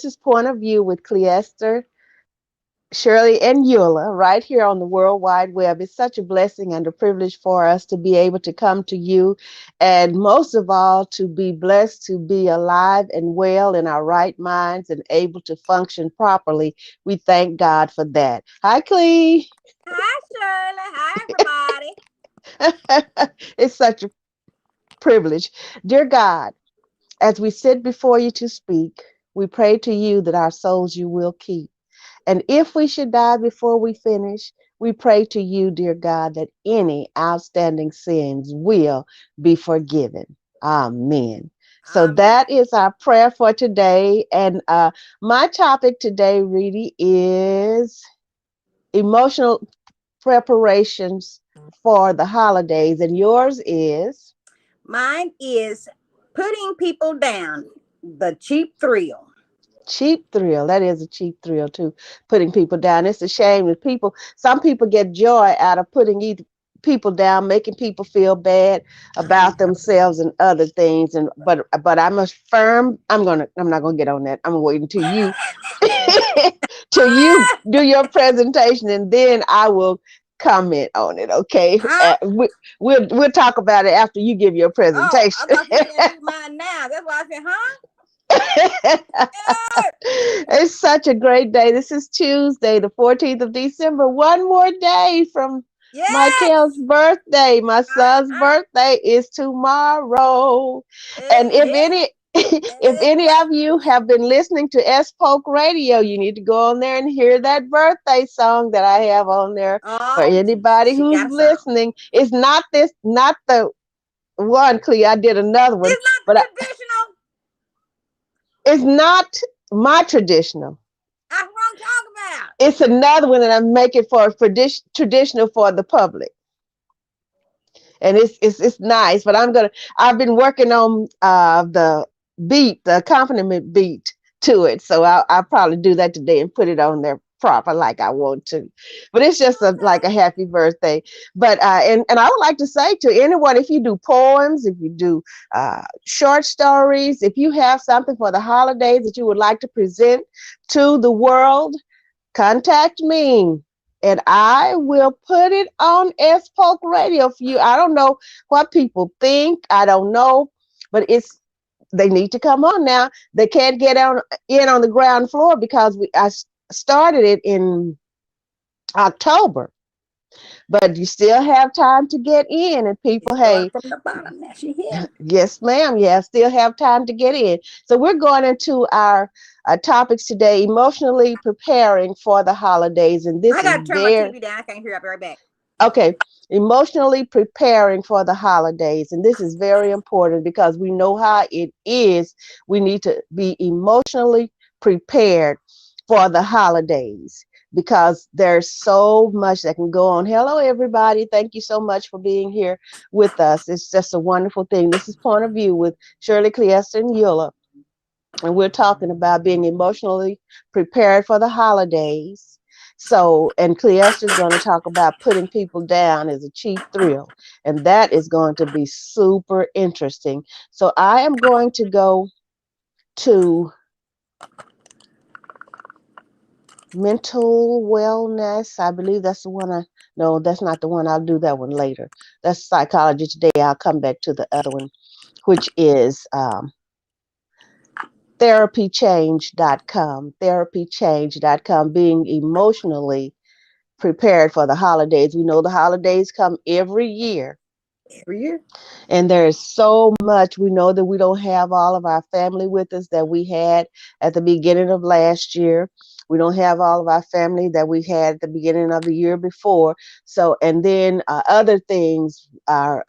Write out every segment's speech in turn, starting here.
is Point of View with Cleester, Shirley, and Eula right here on the World Wide Web. It's such a blessing and a privilege for us to be able to come to you, and most of all, to be blessed to be alive and well in our right minds and able to function properly. We thank God for that. Hi, Clee. Hi, Shirley. Hi, everybody. It's such a privilege. Dear God, as we sit before you to speak, we pray to you that our souls you will keep. And if we should die before we finish, we pray to you, dear God, that any outstanding sins will be forgiven. Amen. So Amen. that is our prayer for today. And my topic today really is emotional preparations for the holidays. And yours is Mine is putting people down, the cheap thrill. cheap thrill. That is a cheap thrill too, putting people down. It's a shame that some people get joy out of putting people down, making people feel bad about themselves and other things. And but I'm not gonna get on that. I'm gonna wait until you till you Ah, do your presentation, and then I will comment on it. Okay. huh? We'll talk about it after you give your Oh, presentation. I thought you were going to do mine now. That's why I said, huh? Yeah. It's such a great day. This is Tuesday, the 14th of December. One more day from Michael's Yes. birthday. My son's Uh-huh. birthday is tomorrow. And Hey, hey, if hey, any what? of you have been listening to S Polk Radio, you need to go on there and hear that birthday song that I have on there for Oh, anybody she who's got a song. listening. It's not the one, Clea. I did another one, It's not but the traditional. it's not my traditional. That's what I'm talking about. It's another one that I'm making for traditional for the public, and it's nice. But I've been working on the accompaniment beat to it, so I'll probably do that today and put it on there proper like I want to. But it's just like a Okay. happy birthday. But and I would like to say to anyone, if you do poems, if you do short stories, if you have something for the holidays that you would like to present to the world, contact me and I will put it on S Polk Radio for you. I don't know what people think. I don't know, but they need to come on now. They can't get on the ground floor because I started it in October, but you still have time to get in. And You people, start hey, from the bottom. Now she here. yes, ma'am. Yeah, still have time to get in. So we're going into our topics today, emotionally preparing for the holidays. And I this is got to turn my very, TV down. I can't hear. I'll be right back. okay, emotionally preparing for the holidays. And this is very important because we know how it is. We need to be emotionally prepared for the holidays because there's so much that can go on. Hello, everybody. Thank you so much for being here with us. It's just a wonderful thing. This is Point of View with Shirley Cleester and Eula, and we're talking about being emotionally prepared for the holidays. So, and Cleester is going to talk about putting people down as a cheap thrill, and that is going to be super interesting. So, I am going to go to mental wellness. I believe that's the one no, that's not the one. I'll do that one later. That's psychology today. I'll come back to the other one, which is therapychange.com. Therapychange.com, being emotionally prepared for the holidays. We know the holidays come every year. Every year. And there is so much. We know that we don't have all of our family with us that we had at the beginning of last year. We don't have all of our family that we had at the beginning of the year before. So, and then other things are.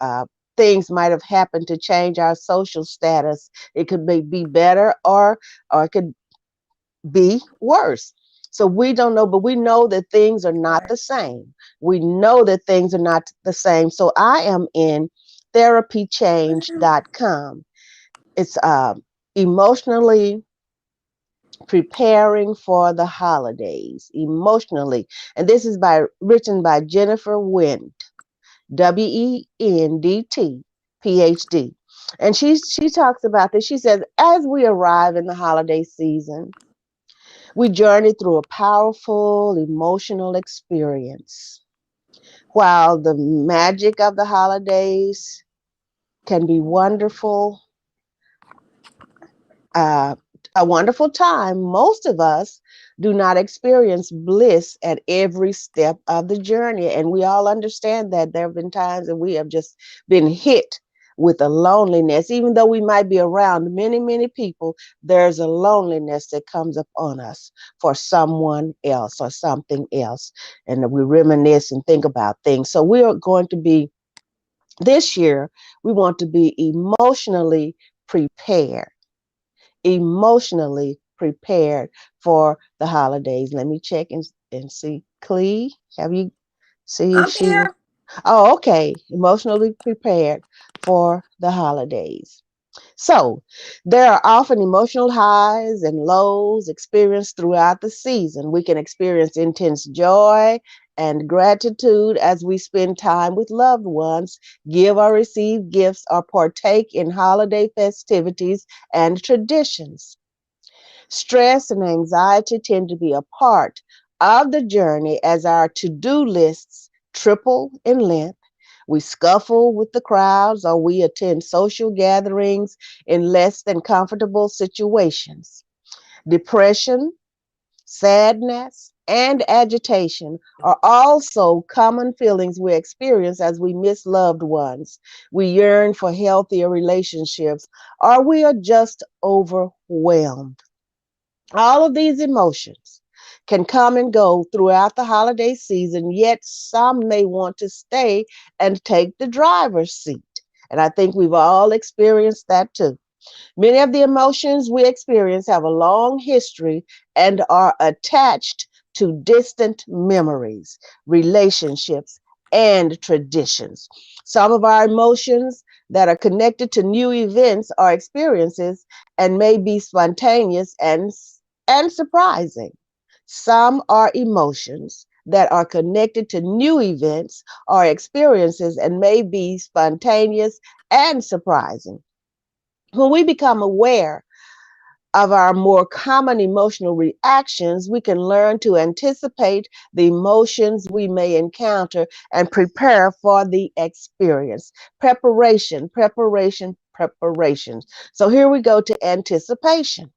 Things might have happened to change our social status. It could be better or it could be worse. So we don't know, but we know that things are not Right. the same. We know that things are not the same. So I am in therapychange.com. It's emotionally preparing for the holidays, emotionally. And this is written by Jennifer Wendt, Wendt, PhD. And she talks about this. She says, as we arrive in the holiday season, We journey through a powerful emotional experience. While the magic of the holidays can be wonderful, uh, a wonderful time, most of us do not experience bliss at every step of the journey. And we all understand that there have been times that we have just been hit with a loneliness. Even though we might be around many, many people, there's a loneliness that comes upon us for someone else or something else. And we reminisce and think about things. So we are going to be, this year, we want to be emotionally prepared for the holidays. Let me check and see. Clee, have you see if I'm she? here. Oh, okay. Emotionally prepared for the holidays. So, there are often emotional highs and lows experienced throughout the season. We can experience intense joy and gratitude as we spend time with loved ones, give or receive gifts, or partake in holiday festivities and traditions. Stress and anxiety tend to be a part of the journey as our to do lists triple in length. We scuffle with the crowds or we attend social gatherings in less than comfortable situations. Depression, sadness, and agitation are also common feelings we experience as we miss loved ones. We yearn for healthier relationships or we are just overwhelmed. All of these emotions can come and go throughout the holiday season, yet some may want to stay and take the driver's seat. And I think we've all experienced that too. Many of the emotions we experience have a long history and are attached to distant memories, relationships, and traditions. Some of our emotions that are connected to new events or experiences and may be spontaneous and surprising. Some are emotions that are connected to new events or experiences and may be spontaneous and surprising. When we become aware of our more common emotional reactions, we can learn to anticipate the emotions we may encounter and prepare for the experience. Preparation. So here we go to anticipation.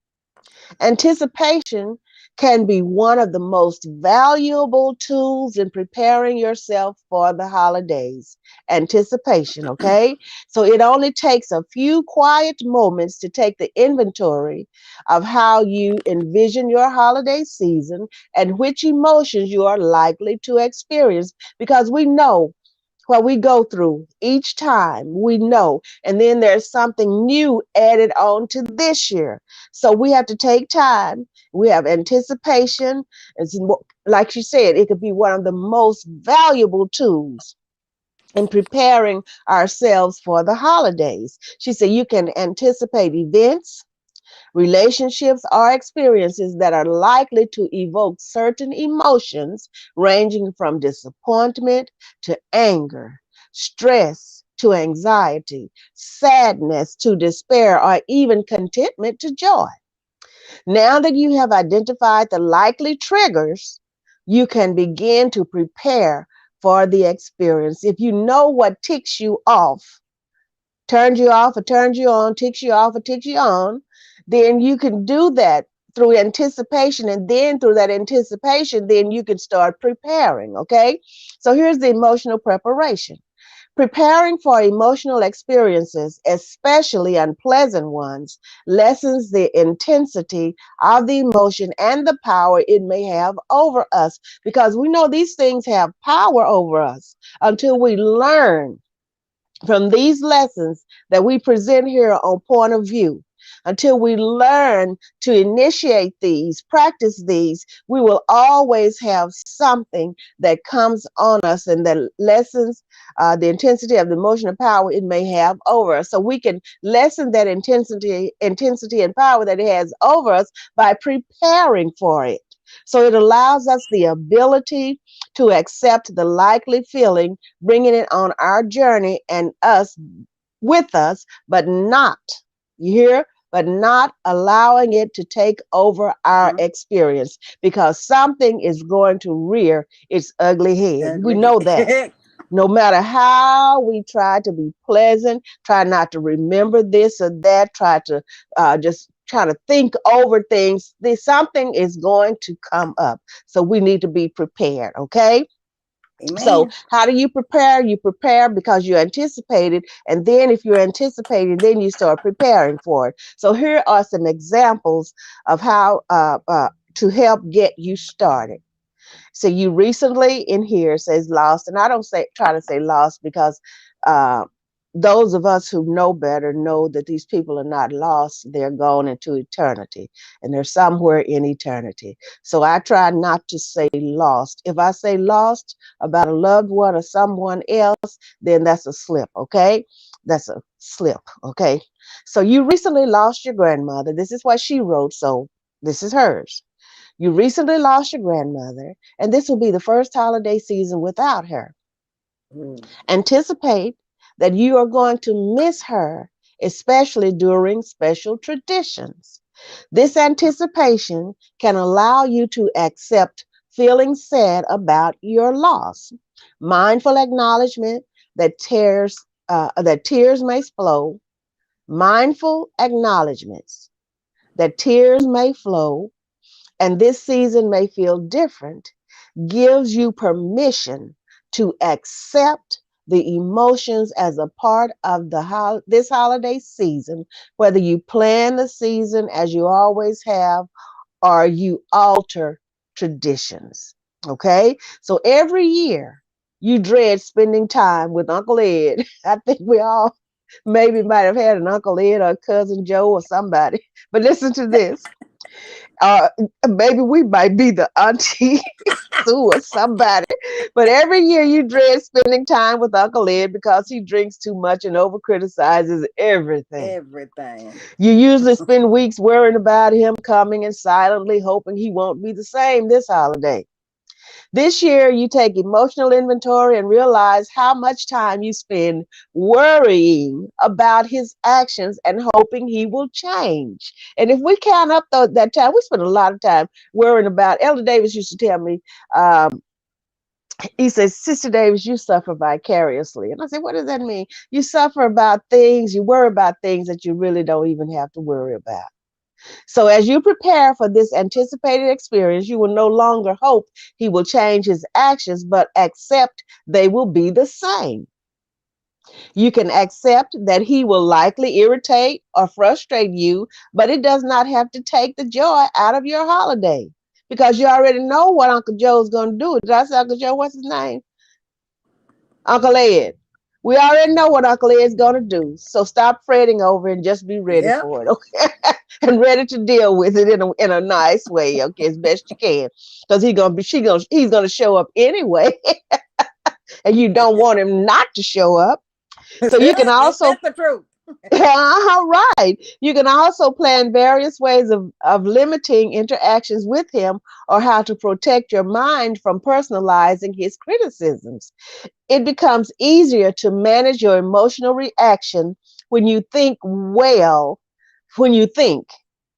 Anticipation can be one of the most valuable tools in preparing yourself for the holidays. Anticipation, okay? So it only takes a few quiet moments to take the inventory of how you envision your holiday season and which emotions you are likely to experience because we know what we go through each time, we know. And then there's something new added on to this year. So we have to take time. We have anticipation. Like you said, it could be one of the most valuable tools in preparing ourselves for the holidays. She said you can anticipate events, relationships, or experiences that are likely to evoke certain emotions ranging from disappointment to anger, stress to anxiety, sadness to despair, or even contentment to joy. Now that you have identified the likely triggers, you can begin to prepare for the experience. If you know what ticks you off, turns you off or turns you on, ticks you off or ticks you on, then you can do that through anticipation. And then through that anticipation, then you can start preparing. Okay. So here's the emotional preparation. Preparing for emotional experiences, especially unpleasant ones, lessens the intensity of the emotion and the power it may have over us because we know these things have power over us until we learn from these lessons that we present here on Point of View. Until we learn to initiate these, practice these, we will always have something that comes on us and that lessens the intensity of the emotional power it may have over us. So we can lessen that intensity and power that it has over us by preparing for it. So it allows us the ability to accept the likely feeling, bringing it on our journey and us with us, but not, you hear, but not allowing it to take over our Mhm. experience, because something is going to rear its ugly head. We Ugly. know that. No matter how we try to be pleasant, try not to remember this or that, try to just try to think over things, something is going to come up. So we need to be prepared, okay? So Amen. how do you prepare? You prepare because you anticipated, and then if you're anticipating, then you start preparing for it. So here are some examples of how to help get you started. So you recently in here says lost, and I don't say try to say lost because uh, those of us who know better know that these people are not lost; they're gone into eternity, and they're somewhere in eternity. So I try not to say lost. If I say lost about a loved one or someone else, then that's a slip. Okay, that's a slip. Okay, so you recently lost your grandmother. This is what she wrote. So this is hers. You recently lost your grandmother, and this will be the first holiday season without her. Mm. Anticipate that you are going to miss her, especially during special traditions. This anticipation can allow you to accept feeling sad about your loss. Mindful acknowledgement that tears may flow. Mindful acknowledgments that tears may flow and this season may feel different, gives you permission to accept the emotions as a part of this holiday season, whether you plan the season as you always have or you alter traditions. Okay? So every year you dread spending time with Uncle Ed. I think we all maybe might have had an Uncle Ed or cousin Joe or somebody. But listen to this. Uh, Maybe we might be the auntie Sue or somebody. But every year you dread spending time with Uncle Ed because he drinks too much and over criticizes everything. Everything. You usually spend weeks worrying about him coming and silently hoping he won't be the same this holiday. This year, you take emotional inventory and realize how much time you spend worrying about his actions and hoping he will change. And if we count up that time, we spend a lot of time worrying about. Elder Davis used to tell me, um, he says, Sister Davis, you suffer vicariously. And I said, what does that mean? You suffer about things, you worry about things that you really don't even have to worry about. So, as you prepare for this anticipated experience, you will no longer hope he will change his actions, but accept they will be the same. You can accept that he will likely irritate or frustrate you, but it does not have to take the joy out of your holiday because you already know what Uncle Joe's going to do. Did I say Uncle Joe? What's his name? Uncle Ed. We already know what Uncle Ed's going to do. So stop fretting over it and just be ready Yep. for it, okay? And ready to deal with it in a nice way, okay, as best you can. Because he's gonna show up anyway, and you don't want him not to show up. So you can Ain't also that the truth? right. You can also plan various ways of limiting interactions with him or how to protect your mind from personalizing his criticisms. It becomes easier to manage your emotional reaction when you think, when you think,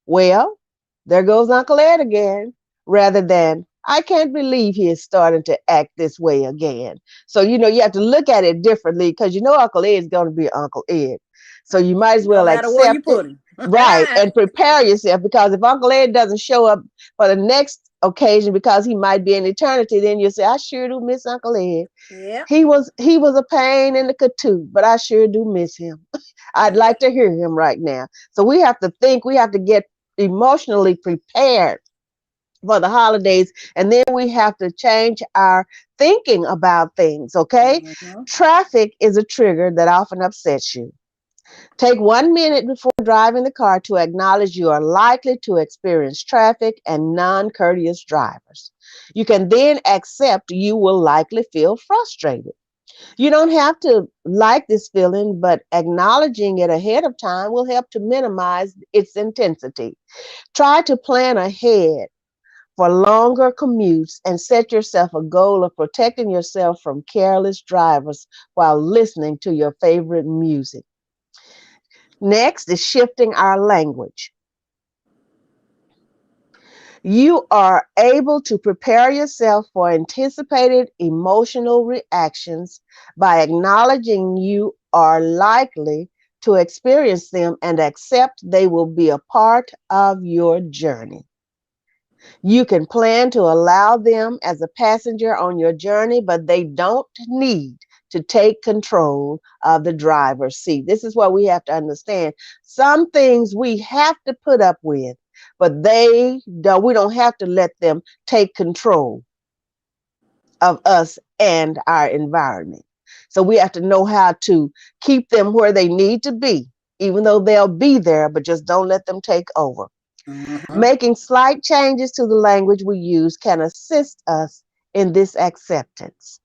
well, there goes Uncle Ed again, rather than, I can't believe he is starting to act this way again. So, you have to look at it differently because Uncle Ed is going to be Uncle Ed. So you might as No well matter where you accept it. put him. Right. And prepare yourself because if Uncle Ed doesn't show up for the next occasion because he might be in eternity, then you'll say, I sure do miss Uncle Ed. Yep. He was a pain in the katoot, but I sure do miss him. I'd Yep. like to hear him right now. So we have to get emotionally prepared for the holidays, and then we have to change our thinking about things, okay? Mhm. Traffic is a trigger that often upsets you. Take 1 minute before driving the car to acknowledge you are likely to experience traffic and non courteous drivers. You can then accept you will likely feel frustrated. You don't have to like this feeling, but acknowledging it ahead of time will help to minimize its intensity. Try to plan ahead for longer commutes and set yourself a goal of protecting yourself from careless drivers while listening to your favorite music. Next is shifting our language. You are able to prepare yourself for anticipated emotional reactions by acknowledging you are likely to experience them and accept they will be a part of your journey. You can plan to allow them as a passenger on your journey, but they don't need to take control of the driver's seat. This is what we have to understand. Some things we have to put up with, but we don't have to let them take control of us and our environment. So we have to know how to keep them where they need to be, even though they'll be there, but just don't let them take over. Mm-hmm. Making slight changes to the language we use can assist us in this acceptance.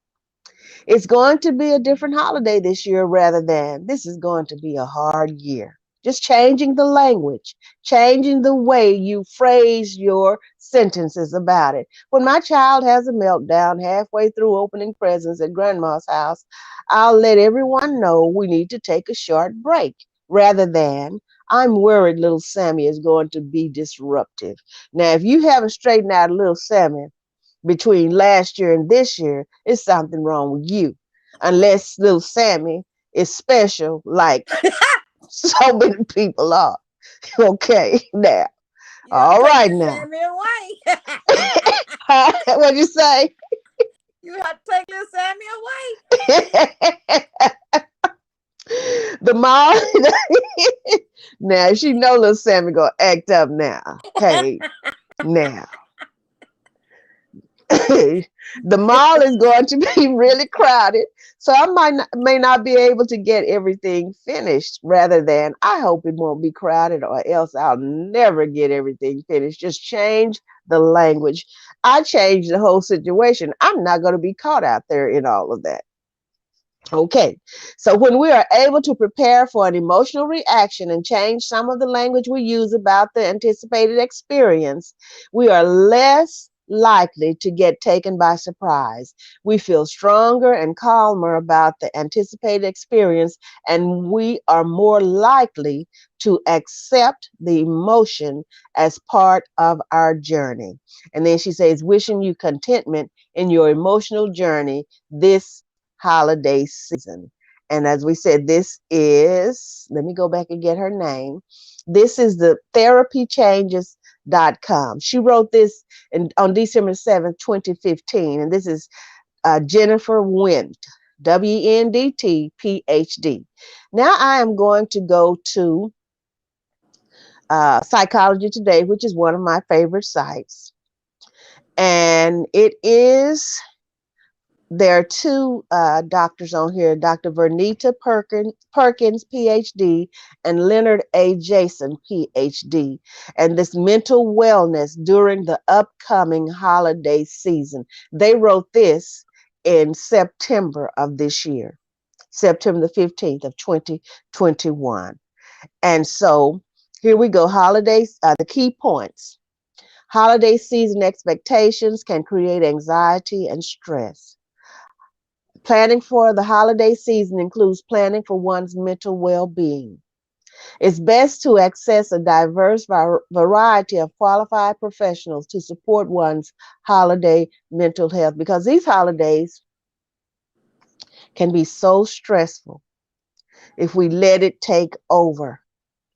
It's going to be a different holiday this year rather than this is going to be a hard year. Just changing the language, changing the way you phrase your sentences about it. When my child has a meltdown halfway through opening presents at grandma's house, I'll let everyone know we need to take a short break rather than I'm worried little Sammy is going to be disruptive. Now, if you haven't straightened out little Sammy between last year and this year, it's something wrong with you. Unless little Sammy is special, like so many people are. Okay, now. You have to All take right, little now. Sammy away. What'd you say? You have to take little Sammy away. The mom. Now she know little Sammy gonna act up now. Hey, now. The mall is going to be really crowded, so I may not be able to get everything finished. Rather than I hope it won't be crowded, or else I'll never get everything finished. Just change the language. I changed the whole situation. I'm not going to be caught out there in all of that. Okay, so when we are able to prepare for an emotional reaction and change some of the language we use about the anticipated experience, we are less likely to get taken by surprise. We feel stronger and calmer about the anticipated experience, and we are more likely to accept the emotion as part of our journey. And then she says, wishing you contentment in your emotional journey this holiday season. And as we said, this is, let me go back and get her name. This is the therapychanges.com. She wrote this on December 7th, 2015. And this is Jennifer Wendt, WENDT, PhD. Now I am going to go to Psychology Today, which is one of my favorite sites. And it is there are two doctors on here, Dr. Vernita Perkins, PhD, and Leonard A. Jason, PhD, and this mental wellness during the upcoming holiday season. They wrote this in September of this year, September the 15th of 2021. And so here we go, holidays, the key points. Holiday season expectations can create anxiety and stress. Planning for the holiday season includes planning for one's mental well-being. It's best to access a diverse variety of qualified professionals to support one's holiday mental health, because these holidays can be so stressful if we let it take over.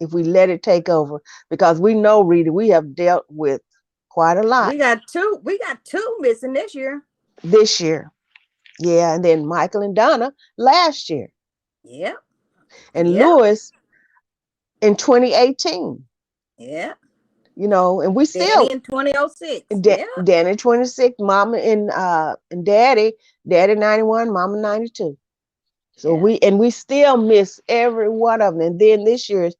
If we let it take over, because we know, Rita, we have dealt with quite a lot We got two. We got two missing this year. this year. Yeah, and then Michael and Donna last year, Yep. and Yep. Lewis in 2018. Yep. And we Daddy still in 2006. Yep. Danny 26, Mama and Daddy 91, Mama 92. So Yeah. we still miss every one of them. And then this year,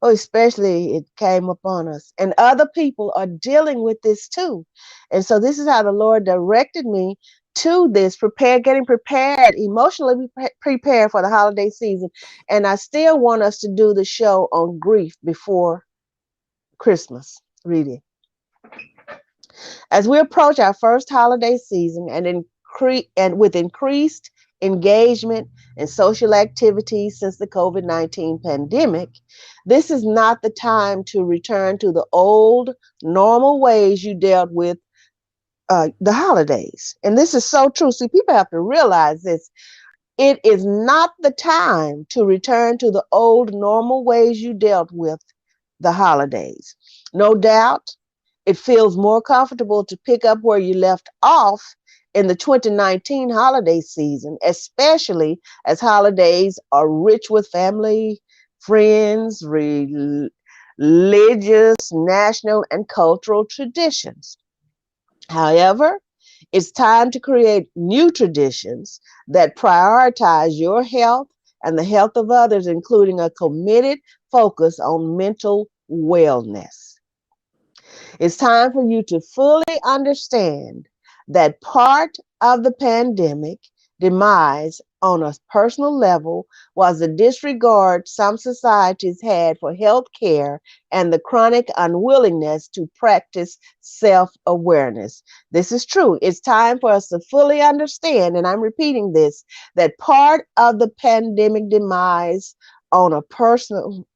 oh, especially it came upon us. And other people are dealing with this too. And so this is how the Lord directed me to this, getting prepared, emotionally prepared for the holiday season. And I still want us to do the show on grief before Christmas, really. As we approach our first holiday season and with increased engagement, and social activities since the COVID-19 pandemic, this is not the time to return to the old normal ways you dealt with the holidays. And this is so true. See, people have to realize this. It is not the time to return to the old normal ways you dealt with the holidays. No doubt, it feels more comfortable to pick up where you left off in the 2019 holiday season, especially as holidays are rich with family, friends, religious, national, and cultural traditions. However, it's time to create new traditions that prioritize your health and the health of others, including a committed focus on mental wellness. It's time for you to fully understand that part of the pandemic demise on a personal level was the disregard some societies had for health care and the chronic unwillingness to practice self awareness. This is true. It's time for us to fully understand, and I'm repeating this, that part of the pandemic demise on a personal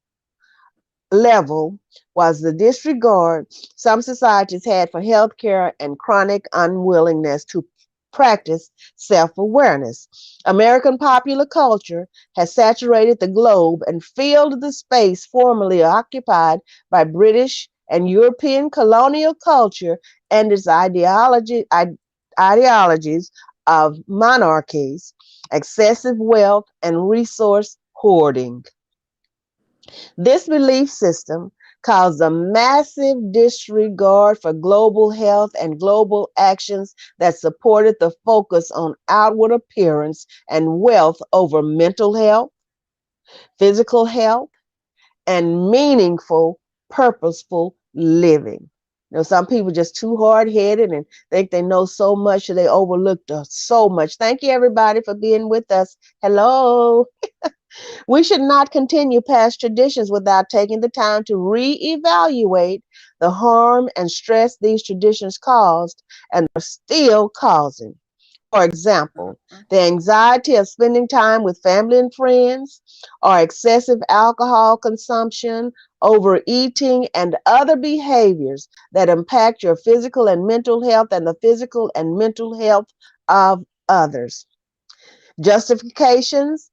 level was the disregard some societies had for healthcare and chronic unwillingness to practice self-awareness. American popular culture has saturated the globe and filled the space formerly occupied by British and European colonial culture and its ideologies of monarchies, excessive wealth, and resource hoarding. This belief system caused a massive disregard for global health and global actions that supported the focus on outward appearance and wealth over mental health, physical health, and meaningful, purposeful living. You know, some people just too hard-headed and think they know so much that they overlooked so much. Thank you, everybody, for being with us. Hello. We should not continue past traditions without taking the time to reevaluate the harm and stress these traditions caused and are still causing. For example, the anxiety of spending time with family and friends, or excessive alcohol consumption, overeating, and other behaviors that impact your physical and mental health and the physical and mental health of others. Justifications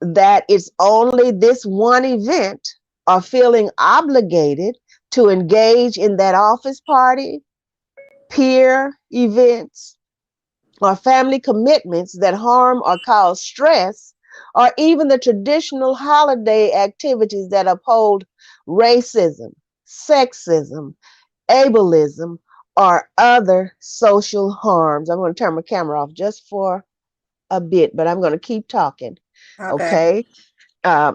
that it's only this one event or feeling obligated to engage in that office party, peer events, or family commitments that harm or cause stress, or even the traditional holiday activities that uphold racism, sexism, ableism, or other social harms. I'm going to turn my camera off just for a bit, but I'm going to keep talking. Okay. Okay. Uh,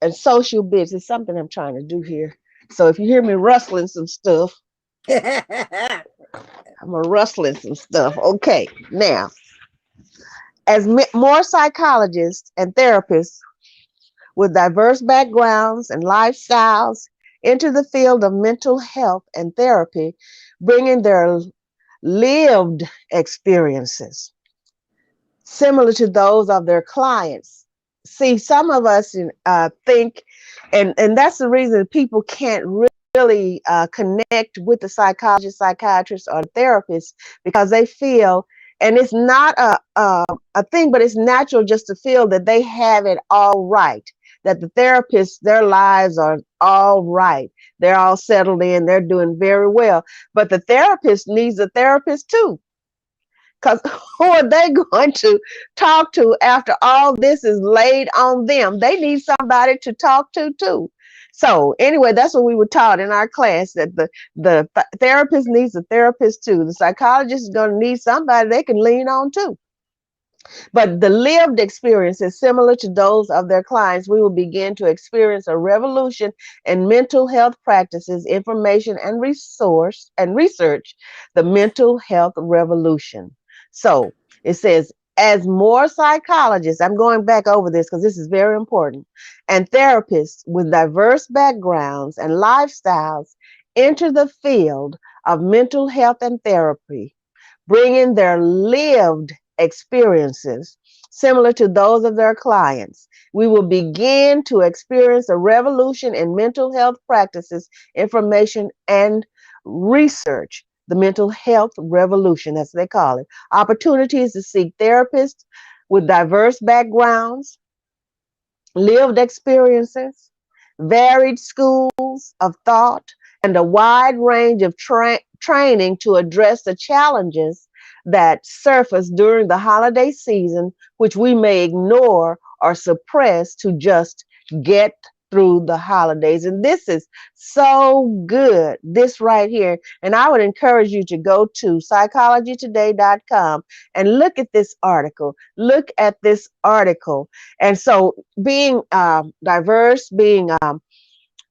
and social bits is something I'm trying to do here. So if you hear me rustling some stuff, I'm a rustling some stuff. Okay. Now, as more psychologists and therapists with diverse backgrounds and lifestyles enter the field of mental health and therapy, bringing their lived experiences similar to those of their clients. See, some of us think, and that's the reason people can't really connect with the psychologist, psychiatrist, or the therapist because they feel, and it's not a thing, but it's natural just to feel that they have it all right, that the therapists, their lives are all right. They're all settled in, they're doing very well. But the therapist needs a therapist too. Because who are they going to talk to after all this is laid on them? They need somebody to talk to too. So anyway, that's what we were taught in our class, that the therapist needs a therapist too. The psychologist is going to need somebody they can lean on too. But the lived experience is similar to those of their clients. We will begin to experience a revolution in mental health practices, information, and research, the mental health revolution. So it says, as more psychologists, I'm going back over this because this is very important, and therapists with diverse backgrounds and lifestyles enter the field of mental health and therapy, bringing their lived experiences similar to those of their clients. We will begin to experience a revolution in mental health practices, information, and research. The mental health revolution, as they call it. Opportunities to seek therapists with diverse backgrounds, lived experiences, varied schools of thought, and a wide range of training to address the challenges that surface during the holiday season, which we may ignore or suppress to just get through the holidays. And this is so good, this right here. And I would encourage you to go to psychologytoday.com and look at this article. Look at this article. And so being diverse, being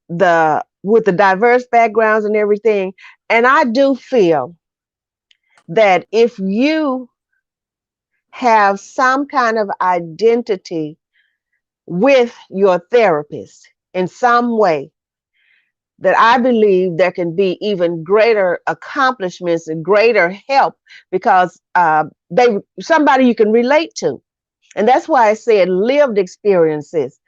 the with the diverse backgrounds and everything, and I do feel that if you have some kind of identity with your therapist in some way, that I believe there can be even greater accomplishments and greater help because they somebody you can relate to. And that's why I said lived experiences,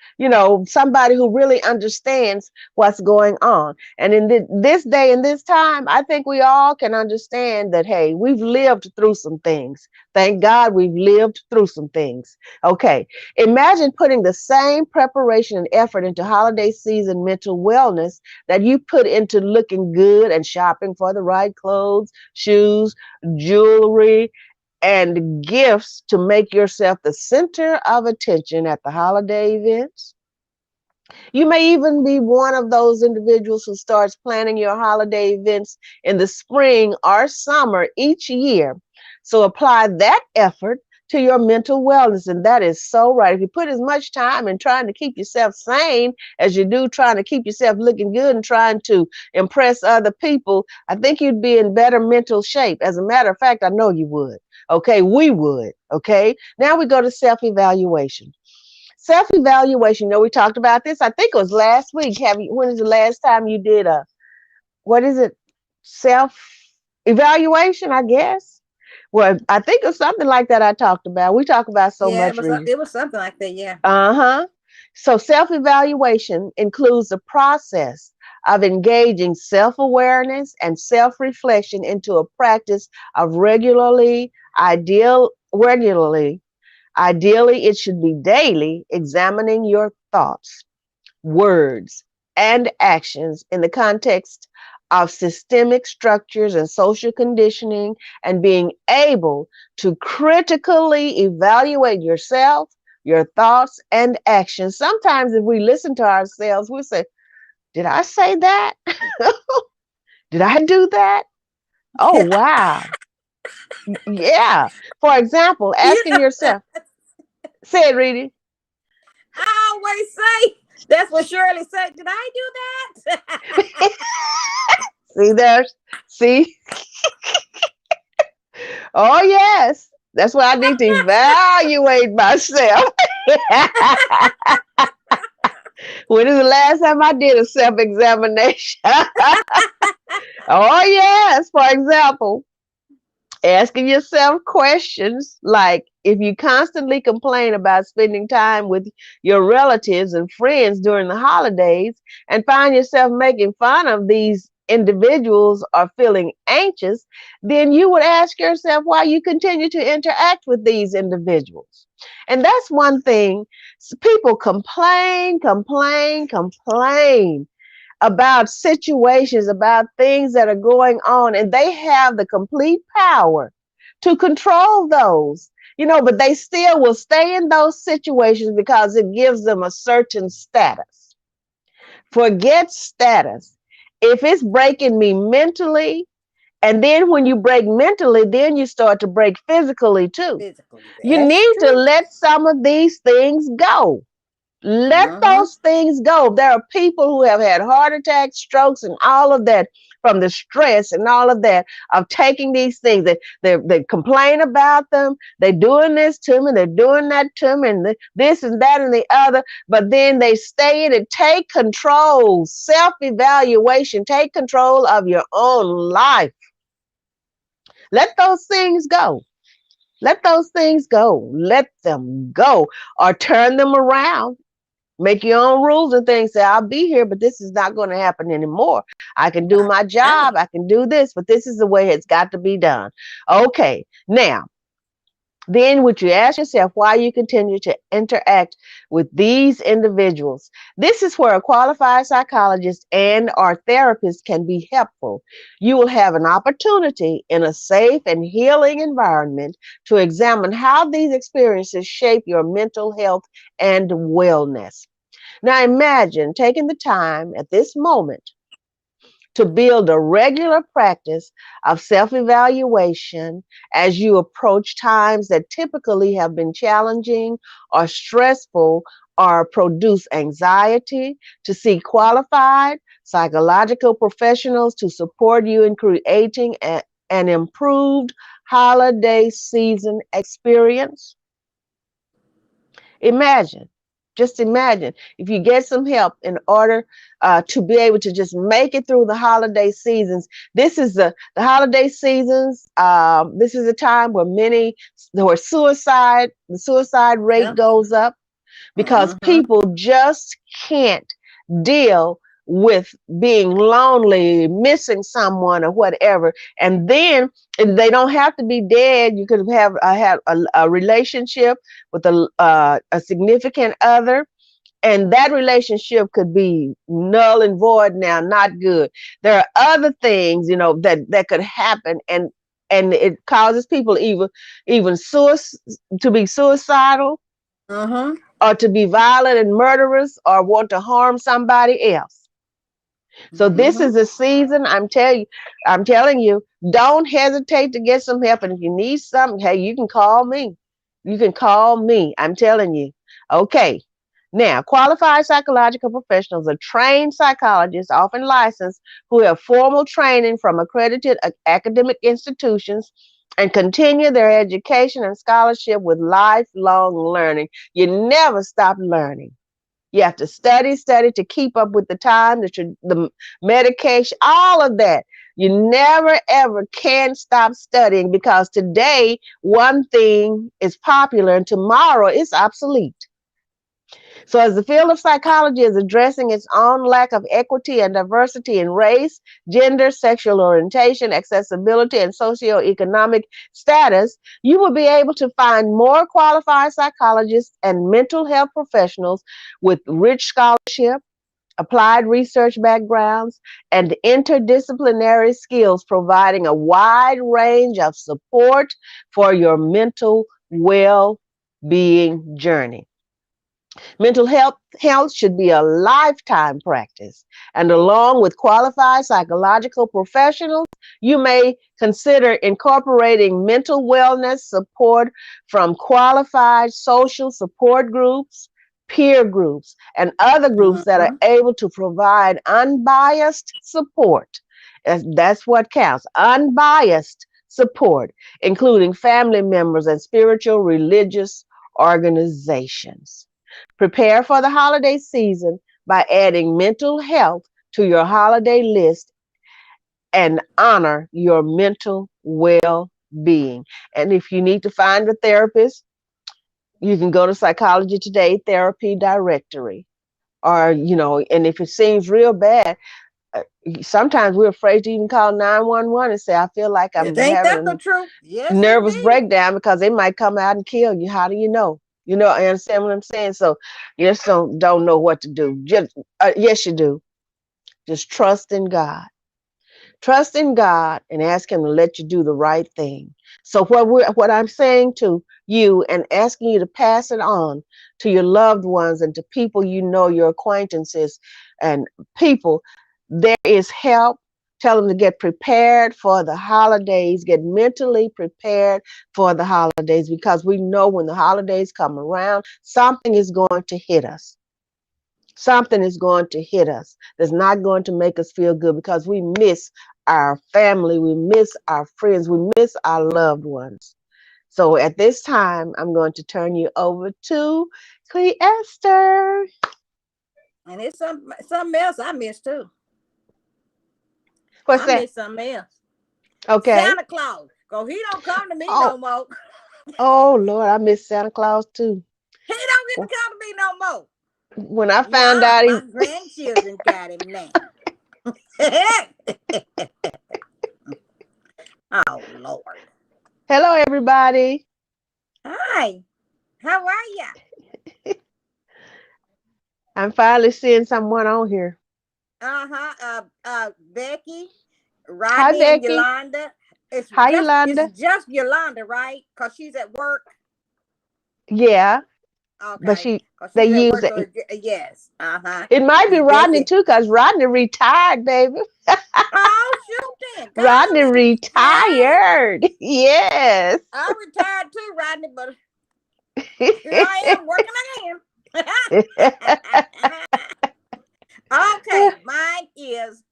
somebody who really understands what's going on. And in this day and this time, I think we all can understand that, hey, we've lived through some things. Thank God we've lived through some things. Okay. Imagine putting the same preparation and effort into holiday season mental wellness that you put into looking good and shopping for the right clothes, shoes, jewelry, and gifts to make yourself the center of attention at the holiday events. You may even be one of those individuals who starts planning your holiday events in the spring or summer each year. So apply that effort to your mental wellness. And that is so right. If you put as much time in trying to keep yourself sane as you do trying to keep yourself looking good and trying to impress other people, I think you'd be in better mental shape. As a matter of fact, I know you would. Okay, we would. Okay, now we go to self-evaluation. Self-evaluation, we talked about this. I think it was last week. When is the last time you did what is it? Self-evaluation, I guess. Well, I think it was something like that I talked about. We talk about so Yeah, much, Rita. it was something like that. Yeah. Uh-huh. So self-evaluation includes the process of engaging self-awareness and self-reflection into a practice of regularly, ideally it should be daily, examining your thoughts, words, and actions in the context of systemic structures and social conditioning, and being able to critically evaluate yourself, your thoughts, and actions. Sometimes, if we listen to ourselves, we say, did I say that? Did I do that? Oh, wow. Yeah. For example, You asking know, yourself, say it, Reedy. I always say that's what Shirley said. Did I do that? See there? See? Oh, yes. That's why I need to evaluate myself. When is the last time I did a self-examination? Oh, yes. For example, asking yourself questions like, if you constantly complain about spending time with your relatives and friends during the holidays and find yourself making fun of these individuals or feeling anxious, then you would ask yourself why you continue to interact with these individuals. And that's one thing. People complain about situations, about things that are going on, and they have the complete power to control those, but they still will stay in those situations because it gives them a certain status. Forget status. If it's breaking me mentally, and then when you break mentally, then you start to break physically too. Physically, You that's need to true. let some of these things go. Let Uh-huh. those things go. There are people who have had heart attacks, strokes, and all of that from the stress and all of that of taking these things. They complain about them. They're doing this to me. They're doing that to me, and this and that and the other. But then they stay in it. Take control, self-evaluation. Take control of your own life. Let those things go. Let those things go. Let them go, or turn them around. Make your own rules and things. Say, I'll be here, but this is not going to happen anymore. I can do my Uh-huh. job. I can do this, but this is the way it's got to be done. Okay. Now, then would you ask yourself why you continue to interact with these individuals? This is where a qualified psychologist and or therapist can be helpful. You will have an opportunity in a safe and healing environment to examine how these experiences shape your mental health and wellness. Now imagine taking the time at this moment to build a regular practice of self evaluation as you approach times that typically have been challenging or stressful or produce anxiety, to seek qualified psychological professionals to support you in creating an improved holiday season experience. Imagine, just imagine if you get some help in order to be able to just make it through the holiday seasons. This is the holiday seasons. This is a time where the suicide rate Yeah. goes up because Mm-hmm. people just can't deal with being lonely, missing someone, or whatever. And then they don't have to be dead. You could have a relationship with a significant other, and that relationship could be null and void now, not good. There are other things, that could happen, and it causes people even to be suicidal, Mm-hmm. or to be violent and murderous, or want to harm somebody else. So this Mm-hmm. is a season. I'm telling you, don't hesitate to get some help. And if you need something, hey, you can call me. You can call me. I'm telling you. Okay. Now, qualified psychological professionals are trained psychologists, often licensed, who have formal training from accredited academic institutions and continue their education and scholarship with lifelong learning. You never stop learning. You have to study to keep up with the time, the medication, all of that. You never ever can stop studying, because today one thing is popular and tomorrow it's obsolete. So, as the field of psychology is addressing its own lack of equity and diversity in race, gender, sexual orientation, accessibility, and socioeconomic status, you will be able to find more qualified psychologists and mental health professionals with rich scholarship, applied research backgrounds, and interdisciplinary skills, providing a wide range of support for your mental well being journey. Mental health should be a lifetime practice. And along with qualified psychological professionals, you may consider incorporating mental wellness support from qualified social support groups, peer groups, and other groups that are Mm-hmm. able to provide unbiased support. That's what counts, unbiased support, including family members and spiritual religious organizations. Prepare for the holiday season by adding mental health to your holiday list and honor your mental well being. And if you need to find a therapist, you can go to Psychology Today Therapy Directory. Or, and if it seems real bad, uh, sometimes we're afraid to even call 911 and say, I feel like I'm Ain't that the having truth? a Yes, nervous indeed. breakdown, because they might come out and kill you. How do you know? I understand what I'm saying. So you just don't know what to do. Just yes, you do. Just trust in God. Trust in God and ask Him to let you do the right thing. So what I'm saying to you and asking you to pass it on to your loved ones and to people your acquaintances and people, there is help. Tell them to get prepared for the holidays, get mentally prepared for the holidays, because we know when the holidays come around, something is going to hit us. Something is going to hit us that's not going to make us feel good, because we miss our family, we miss our friends, we miss our loved ones. So at this time, I'm going to turn you over to Cleester. And it's something else I miss too. What's I that? miss something else. Okay. Santa Claus. Cause he don't come to me Oh, no more. Oh Lord, I miss Santa Claus too. He don't get to come to me no more. When I found Nah, out he my grandchildren got him now. Oh Lord. Hello everybody. Hi. How are ya? I'm finally seeing someone on here. Uh-huh. Becky, Hi Rodney, and Becky. Yolanda. It's Hi just it's Yolanda. just Yolanda, right? Cause she's at work. Yeah, but Okay. she Cause they she's at use work. it. So yes. Uh-huh. It might be It's Rodney Becky. too, cause Rodney retired, baby. Oh shoot then. Go Rodney on and hey. retired. Yes. I retired too, Rodney, but here I am working again. Okay, mine is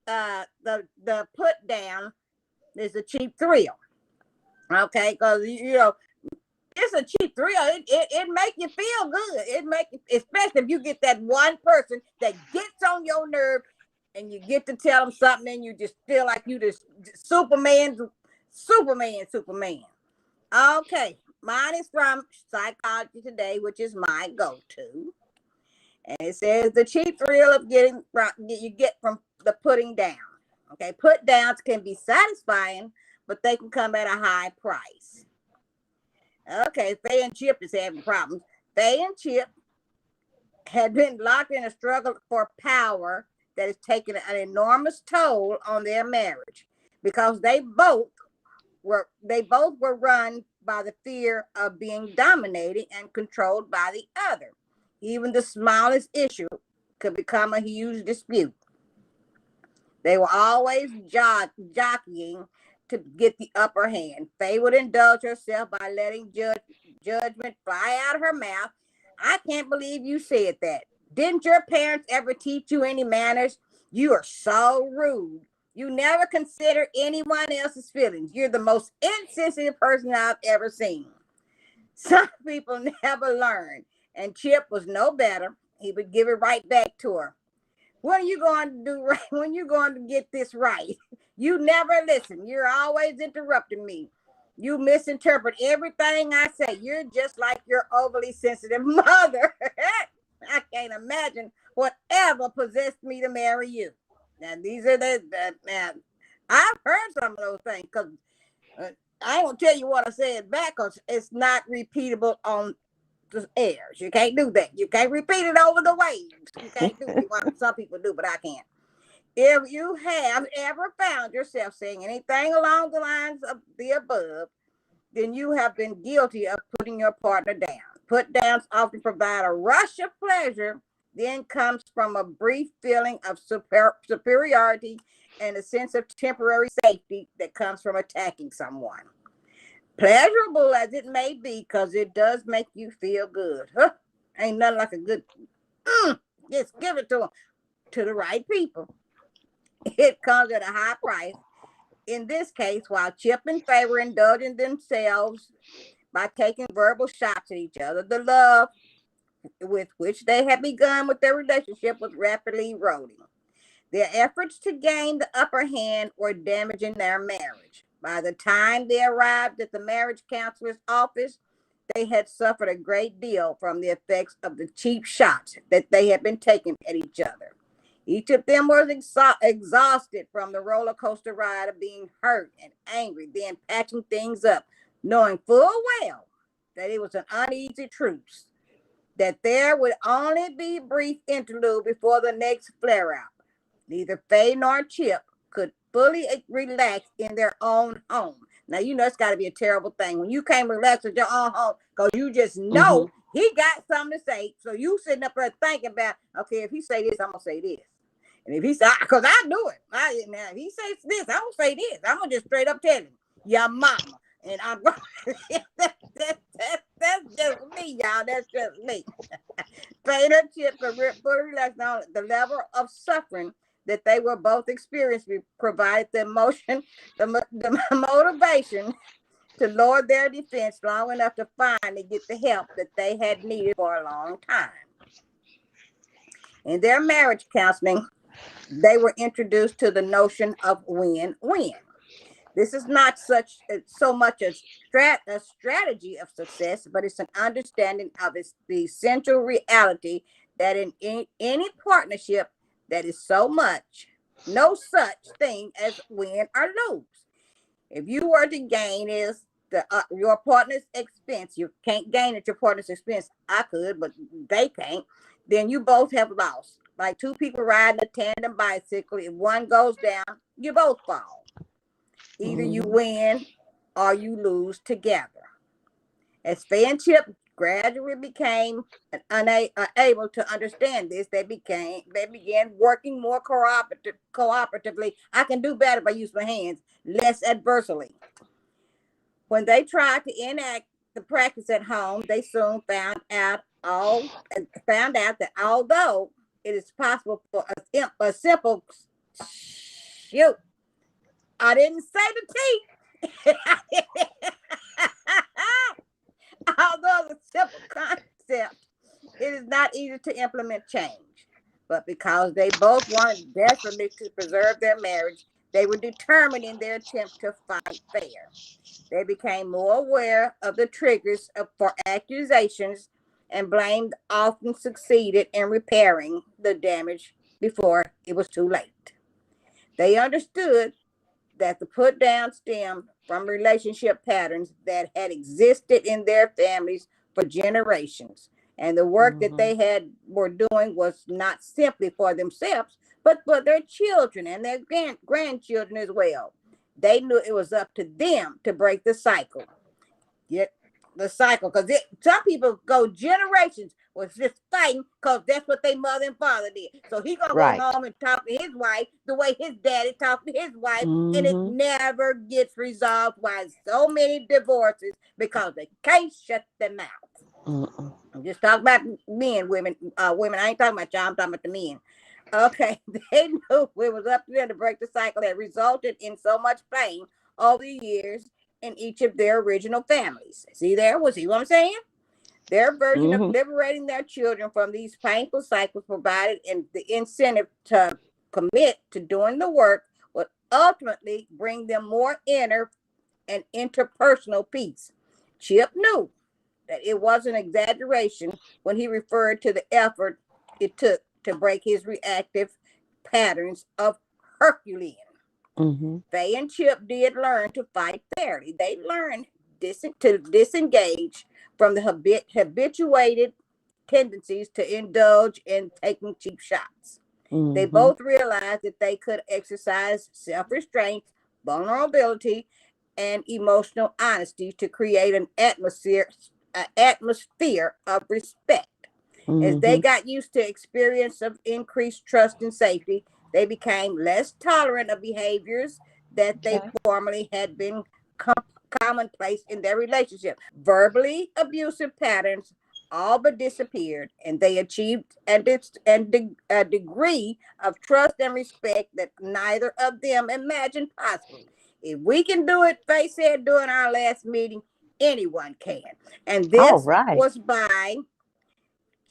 the put down is a cheap thrill. Okay, because you know it's a cheap thrill. It make you feel good. It make you, especially if you get that one person that gets on your nerve, and you get to tell them something, and you just feel like you just Superman. Okay, mine is from Psychology Today, which is my go-to, and it says the cheap thrill of getting you get from the putting down. Okay, put downs can be satisfying, but they can come at a high price. Okay, Faye and Chip is having problems. Faye and Chip had been locked in a struggle for power that has taken an enormous toll on their marriage because they both were run by the fear of being dominated and controlled by the other. Even the smallest issue could become a huge dispute. They were always jockeying to get the upper hand. Faye would indulge herself by letting judgment fly out of her mouth. I can't believe you said that. Didn't your parents ever teach you any manners? You are so rude. You never consider anyone else's feelings. You're the most insensitive person I've ever seen. Some people never learn, and Chip was no better. He would give it right back to her. When are you going to do right? When you going to get this right? You never listen. You're always interrupting me. You misinterpret everything I say. You're just like your overly sensitive mother. I can't imagine whatever possessed me to marry you. Now these are now I've heard some of those things because I ain't gonna tell you what I said back because it's not repeatable on the airs. You can't do that. You can't repeat it over the waves. You can't do it. Well, some people do, but I can't. If you have ever found yourself saying anything along the lines of the above, then you have been guilty of putting your partner down. Put downs often provide a rush of pleasure, then comes from a brief feeling of superiority and a sense of temporary safety that comes from attacking someone. Pleasurable as it may be, because it does make you feel good. Huh? Ain't nothing like a good, just give it to them, to the right people. It comes at a high price. In this case, while Chip and Faye were indulging themselves by taking verbal shots at each other, the love with which they had begun with their relationship was rapidly eroding. Their efforts to gain the upper hand were damaging their marriage. By the time they arrived at the marriage counselor's office, they had suffered a great deal from the effects of the cheap shots that they had been taking at each other. Each of them was exhausted from the roller coaster ride of being hurt and angry, then patching things up, knowing full well that it was an uneasy truce, that there would only be a brief interlude before the next flare out. Neither Faye nor Chip could fully relax in their own home. Now, you know, it's got to be a terrible thing when you can't relax at your own home because you just Hmm. know he got something to say. So you sitting up there thinking about, okay, if he say this, I'm going to say this. And if he say, because I do it. Now, if he says this, I'm going to say this. I'm going to just straight up tell him, your mama. And I'm going that's just me, y'all. That's just me. Faye and Chip could fully relax on the level of suffering that they were both experiencing provided the emotion, the motivation to lower their defense long enough to finally get the help that they had needed for a long time. In their marriage counseling, they were introduced to the notion of win-win. This is not so much a strategy of success, but it's an understanding of the essential reality that in any partnership that is no such thing as win or lose. If you were to gain is your partner's expense, you can't gain at your partner's expense. I could, but they can't. Then you both have lost. Like two people riding a tandem bicycle, if one goes down, you both fall. Either you win or you lose together. As Faye and Chip gradually became unable to understand this, they began working more cooperatively. I can do better if I use my hands, less adversely. When they tried to enact the practice at home, they soon found out that although it is possible for a simple shoot, I didn't say the T. Although the simple concept, it is not easy to implement change. But because they both wanted desperately to preserve their marriage, they were determined in their attempt to fight fair. They became more aware of the triggers for accusations, and blame often succeeded in repairing the damage before it was too late. They understood that the put down stemmed from relationship patterns that had existed in their families for generations. And the work that they were doing was not simply for themselves, but for their children and their grandchildren as well. They knew it was up to them to break the cycle. Yet the cycle, because some people go generations was just fighting because that's what their mother and father did. So he gonna go home and talk to his wife the way his daddy talked to his wife, and it never gets resolved. Why so many divorces? Because they can't shut their mouth. I'm just talking about men, women. Women. I ain't talking about y'all. I'm talking about the men. Okay, they knew it was up to them to break the cycle that resulted in so much pain over the years in each of their original families. See what I'm saying? Their version of liberating their children from these painful cycles provided the incentive to commit to doing the work would ultimately bring them more inner and interpersonal peace. Chip knew that it was an exaggeration when he referred to the effort it took to break his reactive patterns of Herculean. Faye and Chip did learn to fight fairly. They learned to disengage from the habituated tendencies to indulge in taking cheap shots. They both realized that they could exercise self-restraint, vulnerability, and emotional honesty to create an atmosphere of respect. As they got used to experience of increased trust and safety, they became less tolerant of behaviors that they formerly had been commonplace in their relationship. Verbally abusive patterns all but disappeared, and they achieved a degree of trust and respect that neither of them imagined possible. If we can do it, Faye said during our last meeting, anyone can. And this was by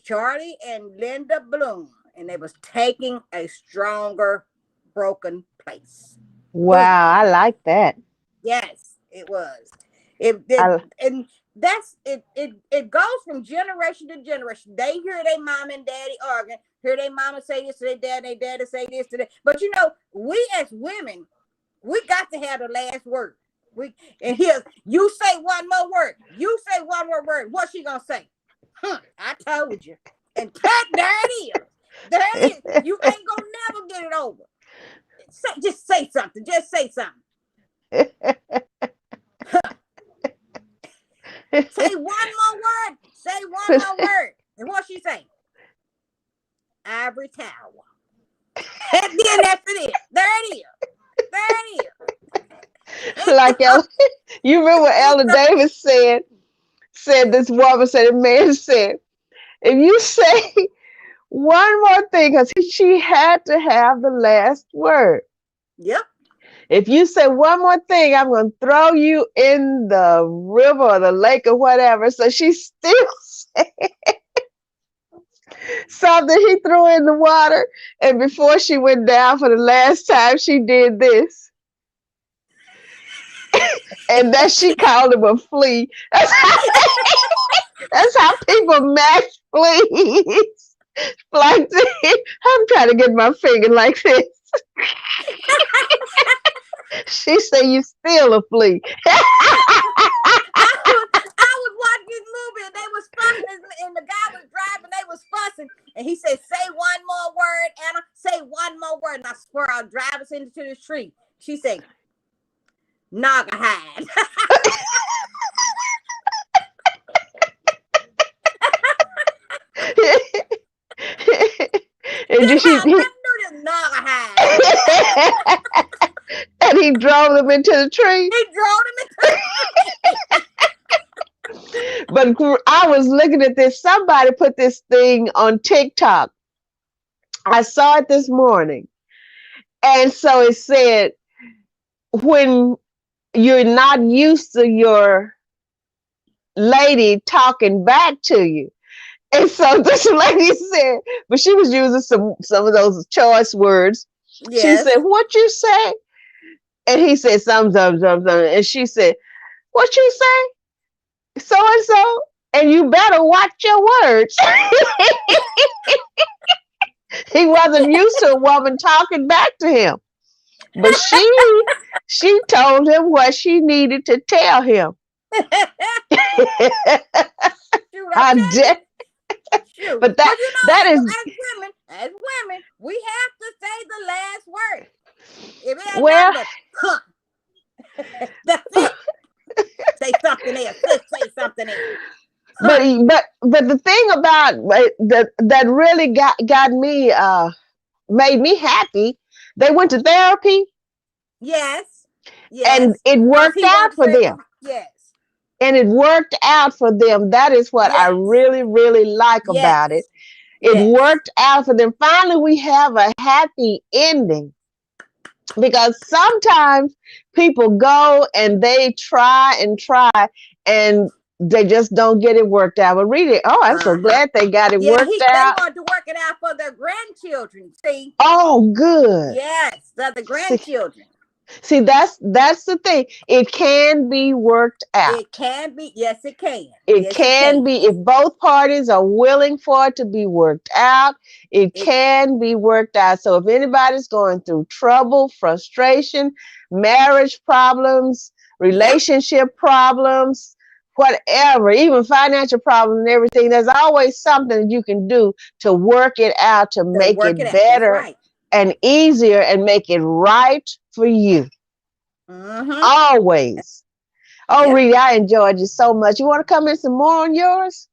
Charlie and Linda Bloom, and it was taking a stronger broken place. Wow, I like that. Yes, it was. And that's it. It goes from generation to generation. They hear their mom and daddy arguing, hear their mama say this to their dad, and their daddy say this to them. But we as women, we got to have the last word. And here, you say one more word. You say one more word. What's she gonna say? I told you. And there it is. There it is. You ain't gonna never get it over. Just say something. Just say something. Say one more word. Say one more word. And what she say? Ivory tower. And then that's it. There it is. There it is. Like you remember Ella Davis said this woman said, a man said, if you say one more thing, because she had to have the last word. Yep. If you say one more thing, I'm going to throw you in the river or the lake or whatever. So she still said something. He threw in the water. And before she went down for the last time, she did this. And then she called him a flea. That's how people match fleas. Like this. I'm trying to get my finger like this. She said, "You still a flea." I was watching this movie and they was fussing and the guy was driving, they was fussing. And he said, say one more word, Anna. Say one more word. And I swear I'll drive us into the street. She said, Nogahide. And This she, how nothing to do this Nogahide. and he drove them into the tree. He drove them into But I was looking at this. Somebody put this thing on TikTok. I saw it this morning. And so it said, when you're not used to your lady talking back to you. And so this lady said, but she was using some of those choice words. Yes. She said, "What you say?" And he said, something. And she said, "What you say? So and so. And you better watch your words." He wasn't used to a woman talking back to him. But she told him what she needed to tell him. Shoot, How dare. Shoot. But But you know, that is as women, we have to say the last word. If it ain't well, nothing but, huh. That's it. Say something else. Say something else. but the thing about that really got me made me happy. They went to therapy. Yes. And Yes. it Because worked he out wants for to. them. Yes. And it worked out for them. That is what I Yes. really, really like about it. Yes. It Yes. worked out for them. Finally, we have a happy ending. Because sometimes people go and they try and they just don't get it worked out. But really, oh, I'm so glad they got it Yeah, worked they out. want to work it out for their grandchildren. See? Oh, good. Yes, the grandchildren. See, that's the thing. It can be worked out. It can be. Yes, it can. It Yes, can be, if both parties are willing for it to be worked out, it can be worked out. So if anybody's going through trouble, frustration, marriage problems, relationship problems, whatever, even financial problems and everything, there's always something that you can do to work it out, to make work it it out. That's better right. and easier and make it right for you. Always. Oh, Yep. Rita, I enjoyed you so much. You want to come in some more on yours?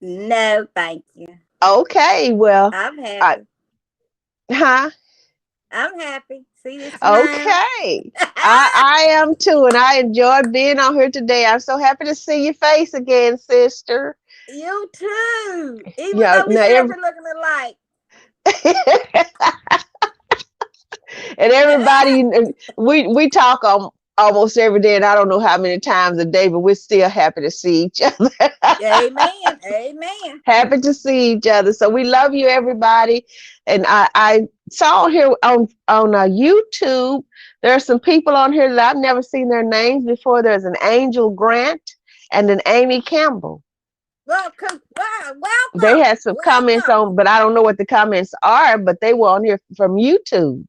No, thank you. Okay, well, I'm happy. huh? I'm happy. See this smile? Okay. I am too, and I enjoyed being on here today. I'm so happy to see your face again, sister. You too. Even Yeah, though we still be looking alike. and everybody, we talk almost every day, and I don't know how many times a day, but we're still happy to see each other. Amen. Amen. Happy to see each other. So we love you, everybody. And I saw here on YouTube, there are some people on here that I've never seen their names before. There's an Angel Grant and an Amy Campbell. Welcome. They had some comments on, but I don't know what the comments are, but they were on here from YouTube.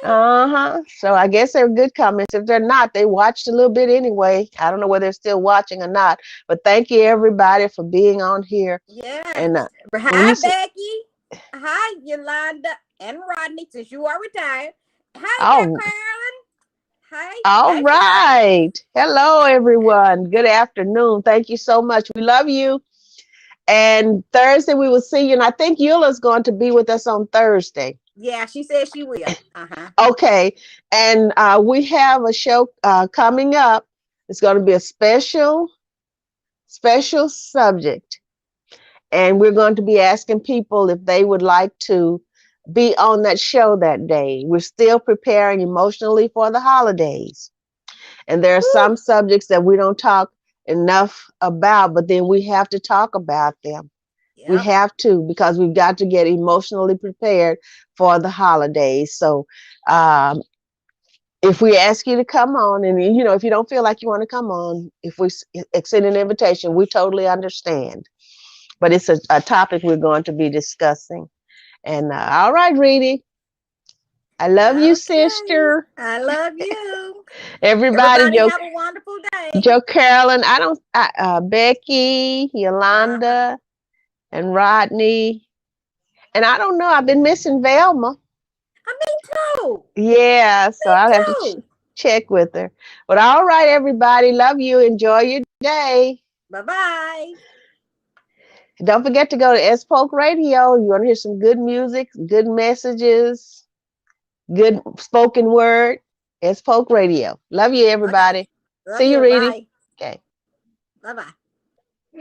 Oh, okay. So I guess they're good comments. If they're not, they watched a little bit anyway. I don't know whether they're still watching or not. But thank you, everybody, for being on here. Yes. And hi, Becky. Hi, Yolanda and Rodney, since you are retired. Hi, there, Carolyn. Hi. All right. Hello, everyone. Good afternoon. Thank you so much. We love you. And Thursday we will see you. And I think Eula's going to be with us on Thursday. Yeah, she said she will. Okay. And we have a show coming up. It's going to be a special subject. And we're going to be asking people if they would like to be on that show that day. We're still preparing emotionally for the holidays. And there are some subjects that we don't talk enough about, but then we have to talk about them. Yep. We have to, because we've got to get emotionally prepared for the holidays. So if we ask you to come on, and if you don't feel like you want to come on, if we extend an invitation, we totally understand. But it's a topic we're going to be discussing. And all right, Reedy, I love you, Okay. sister. I love you. Everybody, Everybody have a wonderful day. Joe Carolyn, Becky, Uh-huh. Yolanda, and Rodney. And I don't know, I've been missing Velma. Me too. Yeah, so Me I'll have to too. check with her. But all right, everybody, love you. Enjoy your day. Bye-bye. Don't forget to go to S Polk Radio. You want to hear some good music, good messages, good spoken word. S Polk Radio. Love you, Okay. everybody. Love See you, you. Reedy. Bye. Okay. Bye-bye.